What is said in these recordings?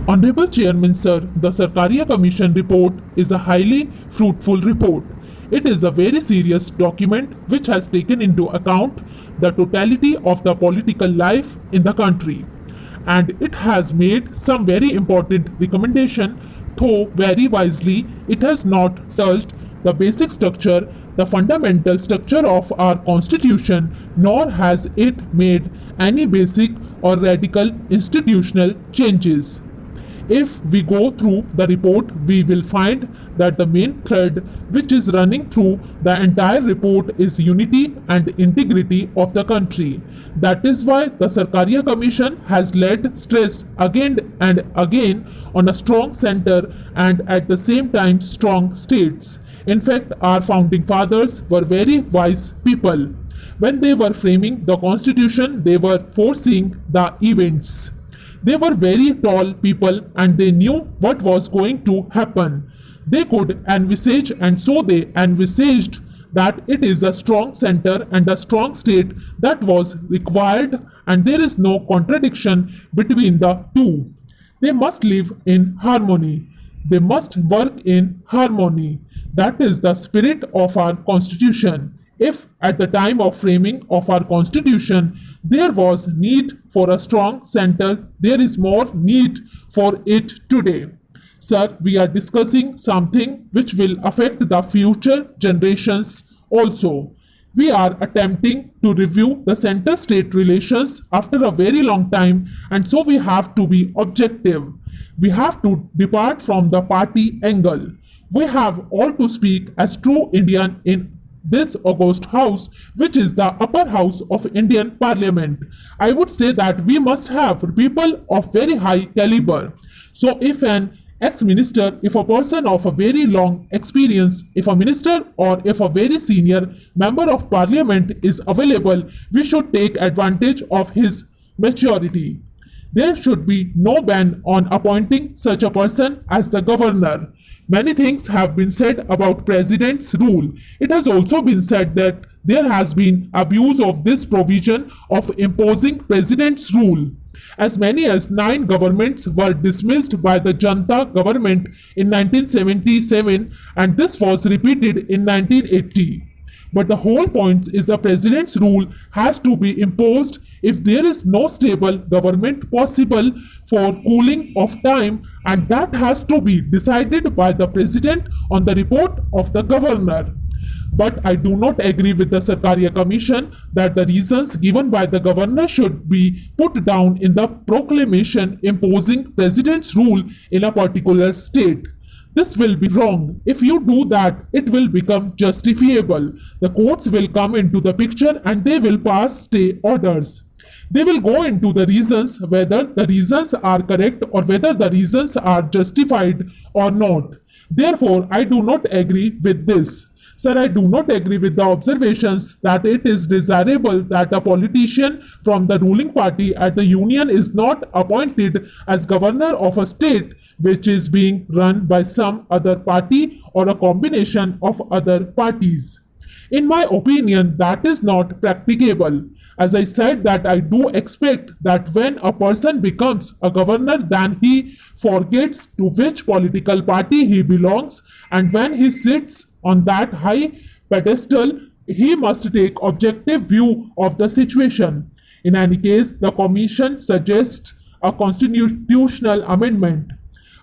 Honorable Chairman Sir, the Sarkaria Commission report is a highly fruitful report. It is a very serious document which has taken into account the totality of the political life in the country. And it has made some very important recommendation, though very wisely it has not touched the basic structure, the fundamental structure of our constitution, nor has it made any basic or radical institutional changes. If we go through the report, we will find that the main thread which is running through the entire report is unity and integrity of the country. That is why the Sarkaria Commission has laid stress again and again on a strong center and at the same time strong states. In fact, our founding fathers were very wise people. When they were framing the constitution, they were foreseeing the events. They were very tall people and they knew what was going to happen. They could envisage, and so they envisaged that it is a strong center and a strong state that was required, and there is no contradiction between the two. They must live in harmony. They must work in harmony. That is the spirit of our constitution. If at the time of framing of our constitution there was need for a strong center, there is more need for it today. Sir, we are discussing something which will affect the future generations also. We are attempting to review the center-state relations after a very long time, and so we have to be objective. We have to depart from the party angle. We have all to speak as true Indian in this august house, which is the upper house of Indian Parliament. I would say that we must have people of very high caliber. So if an ex-minister, if a person of a very long experience, if a minister or if a very senior member of parliament is available, we should take advantage of his maturity. There should be no ban on appointing such a person as the governor. Many things have been said about president's rule. It has also been said that there has been abuse of this provision of imposing president's rule. As many as 9 governments were dismissed by the Janta government in 1977, and this was repeated in 1980. But the whole point is the president's rule has to be imposed if there is no stable government possible for cooling of time, and that has to be decided by the president on the report of the governor. But I do not agree with the Sarkaria Commission that the reasons given by the governor should be put down in the proclamation imposing president's rule in a particular state. This will be wrong. If you do that, it will become justifiable. The courts will come into the picture and they will pass stay orders. They will go into the reasons, whether the reasons are correct or whether the reasons are justified or not. Therefore, I do not agree with this. Sir, I do not agree with the observations that it is desirable that a politician from the ruling party at the union is not appointed as governor of a state which is being run by some other party or a combination of other parties. In my opinion, that is not practicable. As I said, that I do expect that when a person becomes a governor, then he forgets to which political party he belongs, and when he sits on that high pedestal, he must take objective view of the situation. In any case, the commission suggests a constitutional amendment.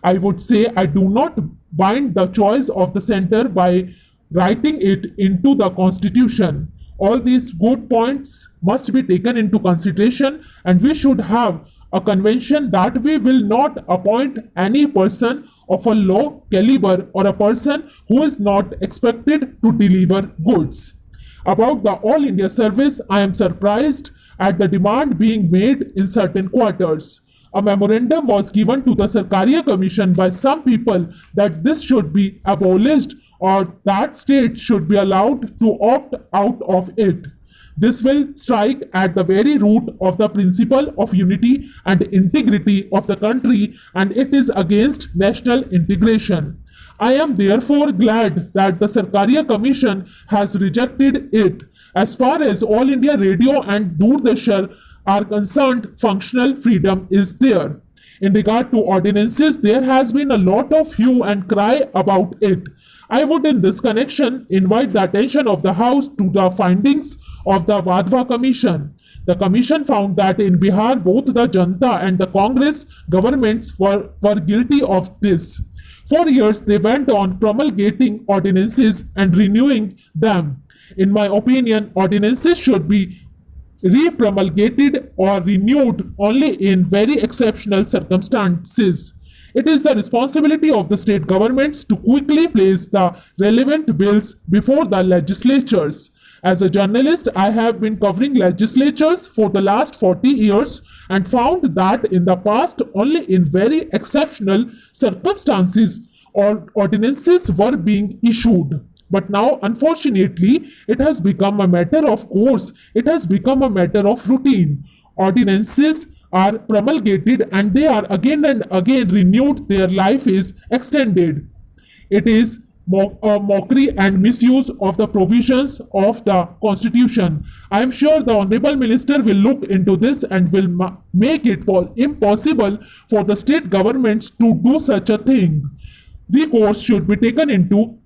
I would say I do not bind the choice of the center by writing it into the constitution. All these good points must be taken into consideration, and we should have a convention that we will not appoint any person of a low caliber or a person who is not expected to deliver goods. About the All India service, I am surprised at the demand being made in certain quarters. A memorandum was given to the Sarkaria Commission by some people that this should be abolished or that states should be allowed to opt out of it. This will strike at the very root of the principle of unity and integrity of the country, and it is against national integration. I am therefore glad that the Sarkaria Commission has rejected it. As far as All India Radio and Doordarshan are concerned, functional freedom is there. In regard to ordinances, there has been a lot of hue and cry about it. I would in this connection invite the attention of the House to the findings of the Vadva Commission. The Commission found that in Bihar, both the Janta and the Congress governments were guilty of this. For years, they went on promulgating ordinances and renewing them. In my opinion, ordinances should be re-promulgated or renewed only in very exceptional circumstances. It is the responsibility of the state governments to quickly place the relevant bills before the legislatures. As a journalist, I have been covering legislatures for the last 40 years and found that in the past, only in very exceptional circumstances, ordinances were being issued. But now, unfortunately, it has become a matter of course. It has become a matter of routine. Ordinances are promulgated and they are again and again renewed. Their life is extended. It is a mockery and misuse of the provisions of the Constitution. I am sure the Honorable Minister will look into this and will make it impossible for the state governments to do such a thing. Recourse should be taken into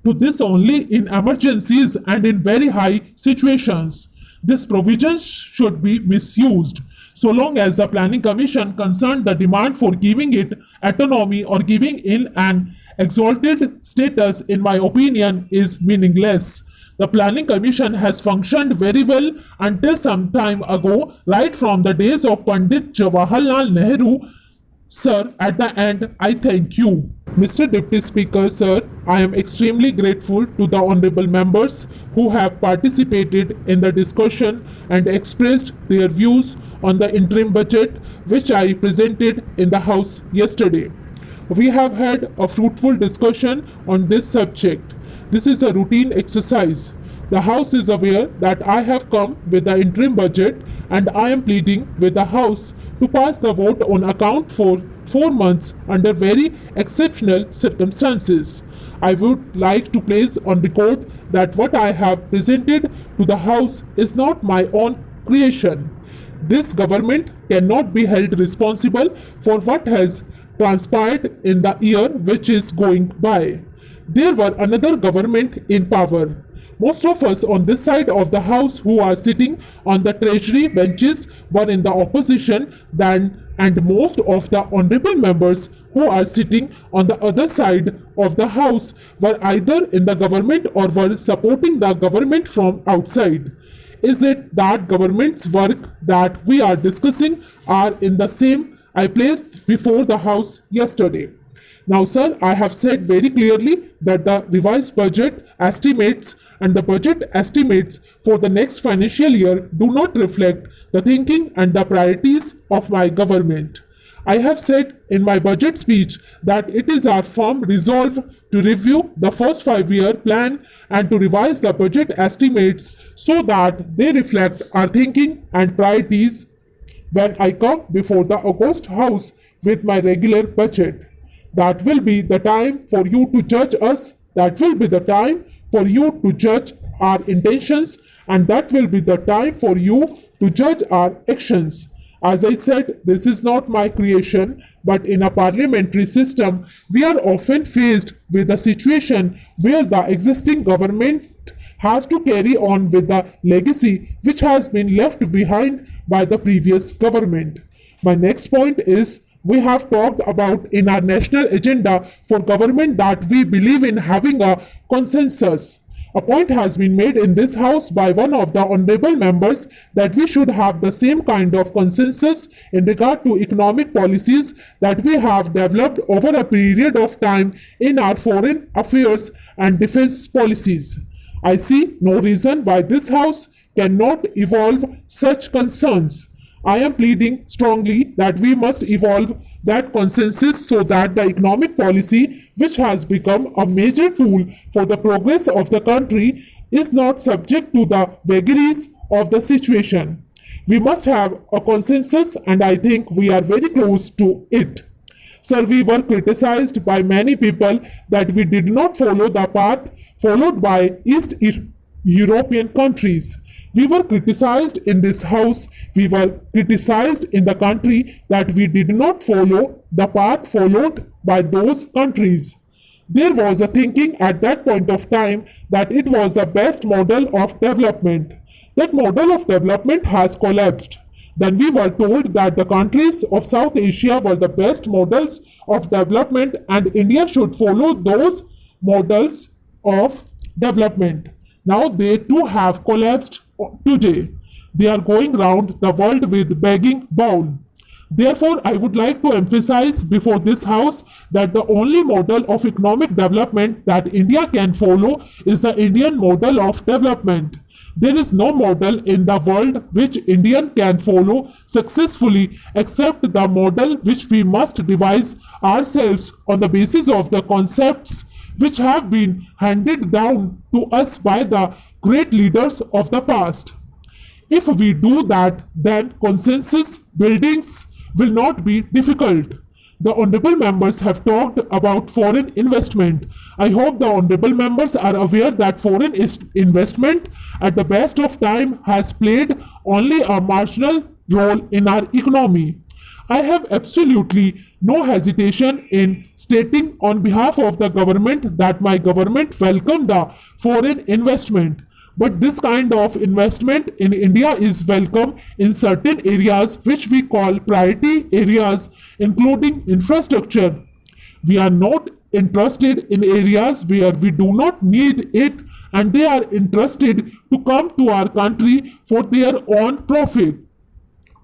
this only in emergencies and in very high situations. This provision should be misused. So long as the Planning Commission concerned the demand for giving it autonomy or giving in an exalted status, in my opinion, is meaningless. The Planning Commission has functioned very well until some time ago, right from the days of Pandit Jawaharlal Nehru. Sir, at the end, I thank you. Mr. Deputy Speaker, sir, I am extremely grateful to the honorable members who have participated in the discussion and expressed their views on the interim budget which I presented in the House yesterday. We have had a fruitful discussion on this subject. This is a routine exercise. The House is aware that I have come with the interim budget and I am pleading with the House to pass the vote on account for 4 months under very exceptional circumstances. I would like to place on record that what I have presented to the House is not my own creation. This government cannot be held responsible for what has transpired in the year which is going by. There were another government in power. Most of us on this side of the House who are sitting on the treasury benches were in the opposition and most of the honorable members who are sitting on the other side of the House were either in the government or were supporting the government from outside. Is it that government's work that we are discussing are in the same I placed before the House yesterday? Now, sir, I have said very clearly that the revised budget estimates and the budget estimates for the next financial year do not reflect the thinking and the priorities of my government. I have said in my budget speech that it is our firm resolve to review the first 5-year plan and to revise the budget estimates so that they reflect our thinking and priorities when I come before the August House with my regular budget. That will be the time for you to judge us. That will be the time for you to judge our intentions, and that will be the time for you to judge our actions. As I said, this is not my creation, but in a parliamentary system, we are often faced with a situation where the existing government has to carry on with the legacy which has been left behind by the previous government. My next point is, we have talked about in our national agenda for government that we believe in having a consensus. A point has been made in this House by one of the honorable members that we should have the same kind of consensus in regard to economic policies that we have developed over a period of time in our foreign affairs and defense policies. I see no reason why this House cannot evolve such concerns. I am pleading strongly that we must evolve that consensus so that the economic policy, which has become a major tool for the progress of the country, is not subject to the vagaries of the situation. We must have a consensus, and I think we are very close to it. Sir, we were criticized by many people that we did not follow the path followed by East European countries. We were criticized in this house, we were criticized in the country that we did not follow the path followed by those countries. There was a thinking at that point of time that it was the best model of development. That model of development has collapsed. Then we were told that the countries of South Asia were the best models of development and India should follow those models of development. Now they too have collapsed today. They are going round the world with begging bowl. Therefore, I would like to emphasize before this house that the only model of economic development that India can follow is the Indian model of development. There is no model in the world which India can follow successfully except the model which we must devise ourselves on the basis of the concepts which have been handed down to us by the great leaders of the past. If we do that, then consensus buildings will not be difficult. The honorable members have talked about foreign investment. I hope the honorable members are aware that foreign investment at the best of time has played only a marginal role in our economy. I have absolutely no hesitation in stating on behalf of the government that my government welcomed the foreign investment. But this kind of investment in India is welcome in certain areas which we call priority areas, including infrastructure. We are not interested in areas where we do not need it and they are interested to come to our country for their own profit.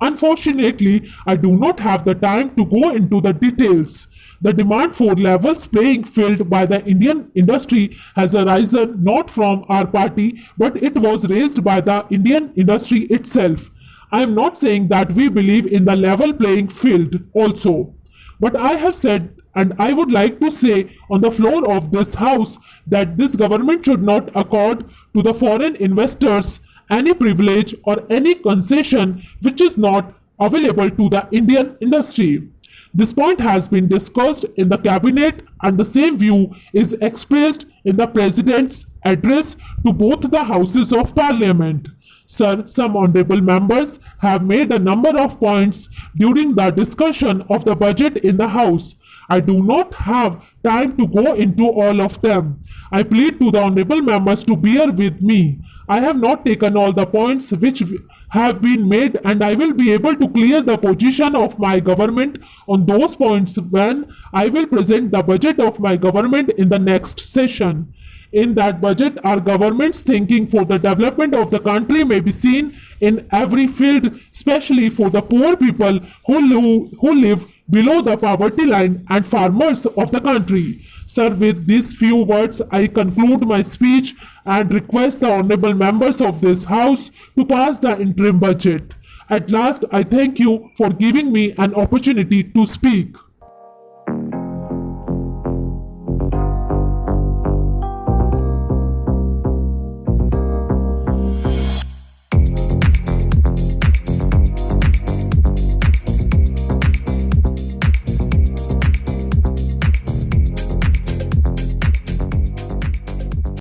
Unfortunately, I do not have the time to go into the details. The demand for levels playing field by the Indian industry has arisen not from our party, but it was raised by the Indian industry itself. I am not saying that we believe in the level playing field also. But I have said, and I would like to say on the floor of this house, that this government should not accord to the foreign investors any privilege or any concession which is not available to the Indian industry. This point has been discussed in the cabinet and the same view is expressed in the president's address to both the houses of parliament. Sir, some honorable members have made a number of points during the discussion of the budget in the house. I do not have time to go into all of them. I plead to the honorable members to bear with me. I have not taken all the points which have been made and I will be able to clear the position of my government on those points when I will present the budget of my government in the next session. In that budget, our government's thinking for the development of the country may be seen in every field, especially for the poor people who live below the poverty line and farmers of the country. Sir, with these few words, I conclude my speech and request the honorable members of this house to pass the interim budget. At last, I thank you for giving me an opportunity to speak.